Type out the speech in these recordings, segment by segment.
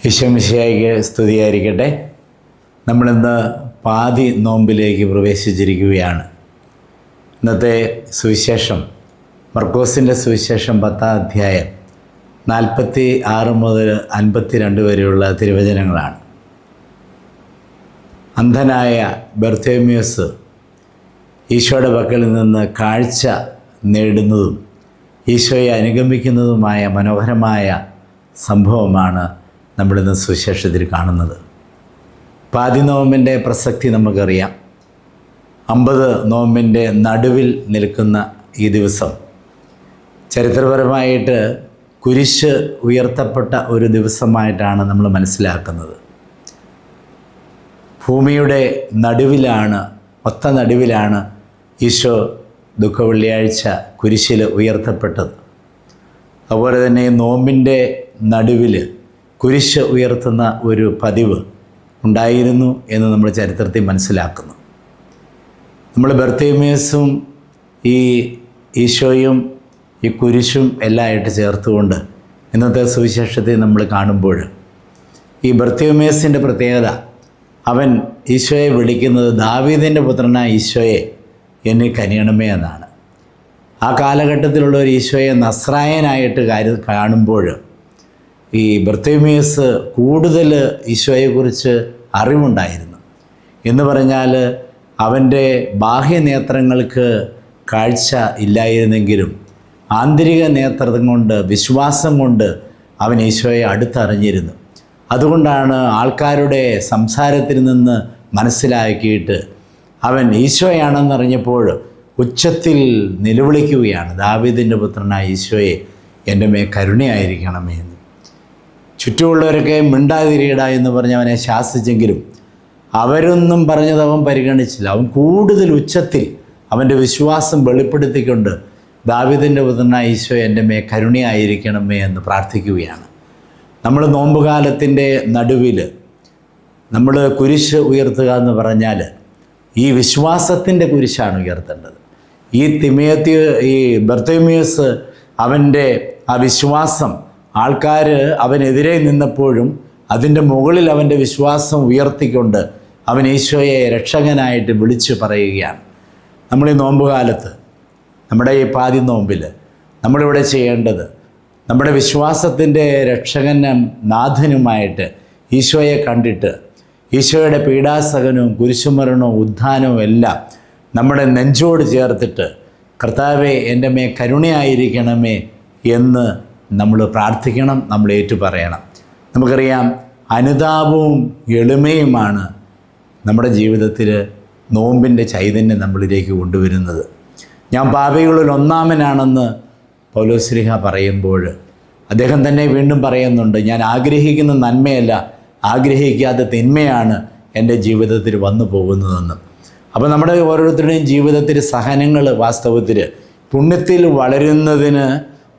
ഈശോ മിശിഹായ്ക്ക് സ്തുതിയായിരിക്കട്ടെ. നമ്മളിന്ന് പാതി നോമ്പിലേക്ക് പ്രവേശിച്ചിരിക്കുകയാണ്. ഇന്നത്തെ സുവിശേഷം മർക്കോസിൻ്റെ സുവിശേഷം 10-ാം അധ്യായം 46 മുതൽ 52 വരെയുള്ള തിരുവചനങ്ങളാണ്. അന്ധനായ ബർത്തേമ്യൂസ് ഈശോയുടെ പക്കൽ നിന്ന് കാഴ്ച നേടുന്നതും ഈശോയെ അനുഗമിക്കുന്നതുമായ മനോഹരമായ സംഭവമാണ് നമ്മളിന്ന് സുവിശേഷത്തിൽ കാണുന്നത്. പാതി നോമ്പിൻ്റെ പ്രസക്തി നമുക്കറിയാം. 50 നോമ്പിൻ്റെ നടുവിൽ നിൽക്കുന്ന ഈ ദിവസം ചരിത്രപരമായിട്ട് കുരിശ് ഉയർത്തപ്പെട്ട ഒരു ദിവസമായിട്ടാണ് നമ്മൾ മനസ്സിലാക്കുന്നത്. ഭൂമിയുടെ നടുവിലാണ്, ഒത്ത നടുവിലാണ് ഈശോ ദുഃഖവെള്ളിയാഴ്ച കുരിശിൽ ഉയർത്തപ്പെട്ടത്. അതുപോലെ തന്നെ നോമ്പിൻ്റെ നടുവിൽ കുരിശ് ഉയർത്തുന്ന ഒരു പതിവ് ഉണ്ടായിരുന്നു എന്ന് നമ്മൾ ചരിത്രത്തിൽ മനസ്സിലാക്കുന്നു. നമ്മൾ ബർത്തേമ്യൂസും ഈ ഈശോയും ഈ കുരിശും എല്ലാമായിട്ട് ചേർത്തുകൊണ്ട് ഇന്നത്തെ സുവിശേഷത്തെ നമ്മൾ കാണുമ്പോൾ ഈ ബർത്തേമ്യൂസിൻ്റെ പ്രത്യേകത, അവൻ ഈശോയെ വിളിക്കുന്നത് ദാവീദിൻ്റെ പുത്രനായ ഈശോയെ എന്നെ കനിയണമേ എന്നാണ്. ആ കാലഘട്ടത്തിലുള്ള ഒരു ഈശോയെ നസ്രായനായിട്ട് കാണുമ്പോൾ ഈ ബർത്തേമ്യൂസ് കൂടുതൽ ഈശോയെക്കുറിച്ച് അറിവുണ്ടായിരുന്നു. എന്ന് പറഞ്ഞാൽ അവൻ്റെ ബാഹ്യനേത്രങ്ങൾക്ക് കാഴ്ച ഇല്ലായിരുന്നെങ്കിലും ആന്തരിക നേത്രം കൊണ്ട്, വിശ്വാസം കൊണ്ട് അവൻ ഈശോയെ അടുത്തറിഞ്ഞിരുന്നു. അതുകൊണ്ടാണ് ആൾക്കാരുടെ സംസാരത്തിൽ നിന്ന് മനസ്സിലാക്കിയിട്ട് അവൻ ഈശോയാണെന്നറിഞ്ഞപ്പോൾ ഉച്ചത്തിൽ നിലവിളിക്കുകയാണ്, ദാവീദിൻ്റെ പുത്രനായ ഈശോയെ എൻ്റെ മേൽ കരുണയായിരിക്കണമേ എന്ന്. ചുറ്റുമുള്ളവരൊക്കെ മിണ്ടാതിരിയട എന്ന് പറഞ്ഞ് അവനെ ശാസിച്ചെങ്കിലും അവരൊന്നും പറഞ്ഞത് അവൻ പരിഗണിച്ചില്ല. അവൻ കൂടുതൽ ഉച്ചത്തിൽ അവൻ്റെ വിശ്വാസം വെളിപ്പെടുത്തിക്കൊണ്ട് ദാവീദിൻ്റെ പുത്രനായ ഈശോ എൻ്റെ മേൽ കരുണയായിരിക്കണമേ എന്ന് പ്രാർത്ഥിക്കുകയാണ്. നമ്മൾ നോമ്പുകാലത്തിൻ്റെ നടുവിൽ നമ്മൾ കുരിശ് ഉയർത്തുക എന്ന് പറഞ്ഞാൽ ഈ വിശ്വാസത്തിൻ്റെ കുരിശാണ് ഉയർത്തേണ്ടത്. ഈ ബർത്തേമ്യൂസ് അവൻ്റെ ആ വിശ്വാസം, ആൾക്കാർ അവനെതിരെ നിന്നപ്പോഴും അതിൻ്റെ മുകളിൽ അവൻ്റെ വിശ്വാസം ഉയർത്തിക്കൊണ്ട് അവൻ ഈശോയെ രക്ഷകനായിട്ട് വിളിച്ചു പറയുകയാണ്. നമ്മൾ ഈ നോമ്പുകാലത്ത്, നമ്മുടെ ഈ പാതി നോമ്പിൽ നമ്മളിവിടെ ചെയ്യേണ്ടത്, നമ്മുടെ വിശ്വാസത്തിൻ്റെ രക്ഷകനും നാഥനുമായിട്ട് ഈശോയെ കണ്ടിട്ട് ഈശോയുടെ പീഡാസഹനവും കുരിശുമരണവും ഉദ്ധാനവും എല്ലാം നമ്മുടെ നെഞ്ചോട് ചേർത്തിട്ട് കർത്താവേ എൻ്റെ മേൽ കരുണയായിരിക്കണമേ എന്ന് നമ്മൾ പ്രാർത്ഥിക്കണം, നമ്മൾ ഏറ്റുപറയണം. നമുക്കറിയാം, അനുതാപവും എളിമയുമാണ് നമ്മുടെ ജീവിതത്തിൽ നോമ്പിൻ്റെ ചൈതന്യം നമ്മളിലേക്ക് കൊണ്ടുവരുന്നത്. ഞാൻ പാപികളിൽ ഒന്നാമനാണെന്ന് പൗലോസ്ലീഹ പറയുമ്പോൾ അദ്ദേഹം തന്നെ വീണ്ടും പറയുന്നുണ്ട്, ഞാൻ ആഗ്രഹിക്കുന്ന നന്മയല്ല, ആഗ്രഹിക്കാത്ത തിന്മയാണ് എൻ്റെ ജീവിതത്തിൽ വന്നു പോകുന്നതെന്ന്. അപ്പോൾ നമ്മുടെ ഓരോരുത്തരുടെയും ജീവിതത്തിൽ സഹനങ്ങൾ വാസ്തവത്തിൽ പുണ്യത്തിൽ വളരുന്നതിന്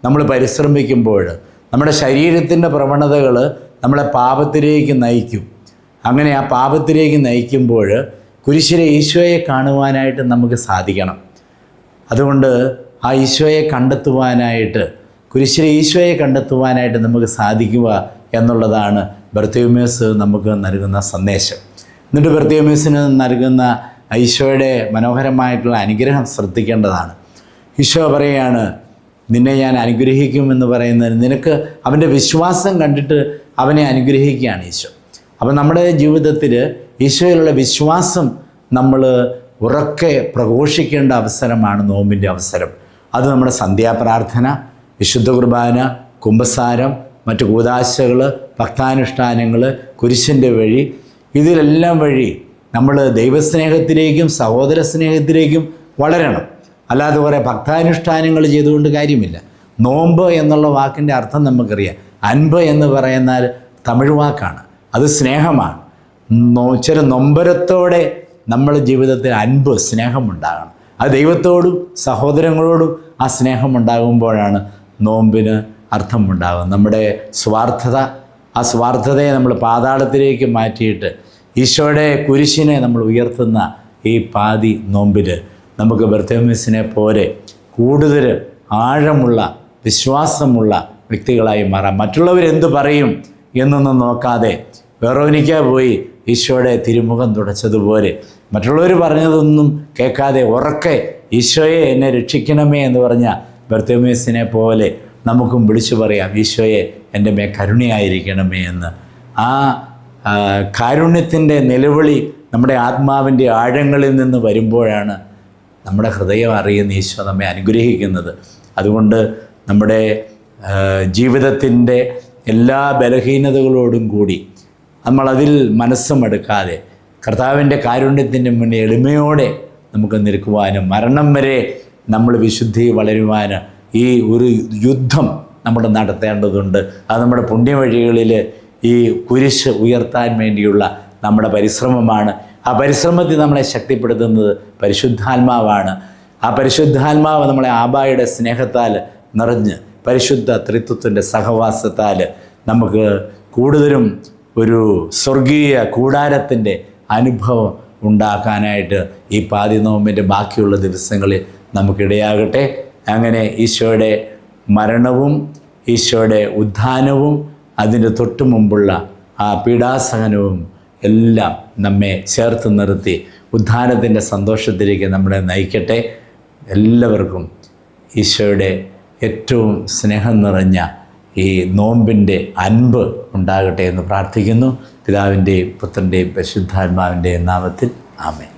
നമ്മൾ പരിശ്രമിക്കുമ്പോൾ നമ്മുടെ ശരീരത്തിൻ്റെ പ്രവണതകൾ നമ്മളെ പാപത്തിലേക്ക് നയിക്കും. അങ്ങനെ ആ പാപത്തിലേക്ക് നയിക്കുമ്പോൾ കുരിശിലെ ഈശോയെ കാണുവാനായിട്ട് നമുക്ക് സാധിക്കണം. അതുകൊണ്ട് ആ ഈശോയെ കണ്ടെത്തുവാനായിട്ട്, കുരിശിലെ ഈശോയെ കണ്ടെത്തുവാനായിട്ട് നമുക്ക് സാധിക്കുക എന്നുള്ളതാണ് ബർത്തേമ്യൂസ് നമുക്ക് നൽകുന്ന സന്ദേശം. എന്നിട്ട് ബർത്തേമ്യൂസിന് നൽകുന്ന ഈശോയുടെ മനോഹരമായിട്ടുള്ള അനുഗ്രഹം ശ്രദ്ധിക്കേണ്ടതാണ്. ഈശോ പറയുകയാണ്, നിന്നെ ഞാൻ അനുഗ്രഹിക്കുമെന്ന് പറയുന്നതിന് നിനക്ക് അവൻ്റെ വിശ്വാസം കണ്ടിട്ട് അവനെ അനുഗ്രഹിക്കുകയാണ് ഈശോ. അപ്പം നമ്മുടെ ജീവിതത്തിൽ ഈശോയിലുള്ള വിശ്വാസം നമ്മൾ ഉറക്കെ പ്രഘോഷിക്കേണ്ട അവസരമാണ് നോമ്പിൻ്റെ അവസരം. അത് നമ്മുടെ സന്ധ്യാപ്രാർത്ഥന, വിശുദ്ധ കുർബാന, കുമ്പസാരം, മറ്റു കൂദാശകൾ, ഭക്താനുഷ്ഠാനങ്ങൾ, കുരിശിൻ്റെ വഴി, ഇതിലെല്ലാം വഴി നമ്മൾ ദൈവസ്നേഹത്തിലേക്കും സഹോദര സ്നേഹത്തിലേക്കും വളരണം. അല്ലാതെ കുറേ ഭക്താനുഷ്ഠാനങ്ങൾ ചെയ്തുകൊണ്ട് കാര്യമില്ല. നോമ്പ് എന്നുള്ള വാക്കിൻ്റെ അർത്ഥം നമുക്കറിയാം. അൻപ് എന്ന് പറയുന്നാൽ തമിഴ് വാക്കാണ്, അത് സ്നേഹമാണ്. ചില നൊമ്പരത്തോടെ നമ്മുടെ ജീവിതത്തിൽ അൻപ്, സ്നേഹമുണ്ടാകണം. അത് ദൈവത്തോടും സഹോദരങ്ങളോടും ആ സ്നേഹമുണ്ടാകുമ്പോഴാണ് നോമ്പിന് അർത്ഥമുണ്ടാകും. നമ്മുടെ സ്വാർത്ഥത, ആ സ്വാർത്ഥതയെ നമ്മൾ പാതാളത്തിലേക്ക് മാറ്റിയിട്ട് ഈശോയുടെ കുരിശിനെ നമ്മൾ ഉയർത്തുന്ന ഈ പാതി നോമ്പിൽ നമുക്ക് ബർത്തേമ്യൂസിനെ പോലെ കൂടുതൽ ആഴമുള്ള വിശ്വാസമുള്ള വ്യക്തികളായി മാറാം. മറ്റുള്ളവരെന്ത് പറയും എന്നൊന്നും നോക്കാതെ വെറോനിക്ക പോയി ഈശോയുടെ തിരുമുഖം തുടച്ചതുപോലെ മറ്റുള്ളവർ പറഞ്ഞതൊന്നും കേൾക്കാതെ ഉറക്കെ ഈശോയെ എന്നെ രക്ഷിക്കണമേ എന്ന് പറഞ്ഞ ബർത്തിമേസിനെ പോലെ നമുക്കും വിളിച്ചു പറയാം, ഈശോയെ എൻ്റെ മേ കരുണയായിരിക്കണമേ എന്ന്. ആ കാരുണ്യത്തിൻ്റെ നിലവിളി നമ്മുടെ ആത്മാവിൻ്റെ ആഴങ്ങളിൽ നിന്ന് വരുമ്പോഴാണ് നമ്മുടെ ഹൃദയം അറിയുന്ന ഈശോ നമ്മെ അനുഗ്രഹിക്കുന്നത്. അതുകൊണ്ട് നമ്മുടെ ജീവിതത്തിൻ്റെ എല്ലാ ബലഹീനതകളോടും കൂടി നമ്മളതിൽ മനസ്സുമെടുക്കാതെ കർത്താവിൻ്റെ കാരുണ്യത്തിൻ്റെ മുന്നിൽ എളിമയോടെ നമുക്ക് നിൽക്കുവാനും മരണം വരെ നമ്മൾ വിശുദ്ധി വളരുവാനും ഈ ഒരു യുദ്ധം നമ്മൾ നടത്തേണ്ടതുണ്ട്. അത് നമ്മുടെ പുണ്യവഴികളിൽ ഈ കുരിശ് ഉയർത്താൻ വേണ്ടിയുള്ള നമ്മുടെ പരിശ്രമമാണ്. ആ പരിശ്രമത്തിൽ നമ്മളെ ശക്തിപ്പെടുത്തുന്നത് പരിശുദ്ധാത്മാവാണ്. ആ പരിശുദ്ധാത്മാവ് നമ്മളെ ആബായുടെ സ്നേഹത്താൽ നിറഞ്ഞ് പരിശുദ്ധ ത്രിത്വത്തിൻ്റെ സഹവാസത്താൽ നമുക്ക് കൂടുതലും ഒരു സ്വർഗീയ കൂടാരത്തിൻ്റെ അനുഭവം ഉണ്ടാക്കാനായിട്ട് ഈ പാതി നോമ്പിൻ്റെ ബാക്കിയുള്ള ദിവസങ്ങളിൽ നമുക്കിടയാകട്ടെ. അങ്ങനെ ഈശോയുടെ മരണവും ഈശോയുടെ ഉത്ഥാനവും അതിൻ്റെ തൊട്ടു മുമ്പുള്ള ആ പീഡാസഹനവും എല്ലാം നമ്മെ ചേർത്ത് നിർത്തി ഉത്ഥാനത്തിൻ്റെ സന്തോഷത്തിലേക്ക് നമ്മളെ നയിക്കട്ടെ. എല്ലാവർക്കും ഈശോയുടെ ഏറ്റവും സ്നേഹം നിറഞ്ഞ ഈ നോമ്പിൻ്റെ അൻപ് ഉണ്ടാകട്ടെ എന്ന് പ്രാർത്ഥിക്കുന്നു. പിതാവിൻ്റെയും പുത്രൻ്റെയും പരിശുദ്ധാത്മാവിൻ്റെയും നാമത്തിൽ ആമേൻ.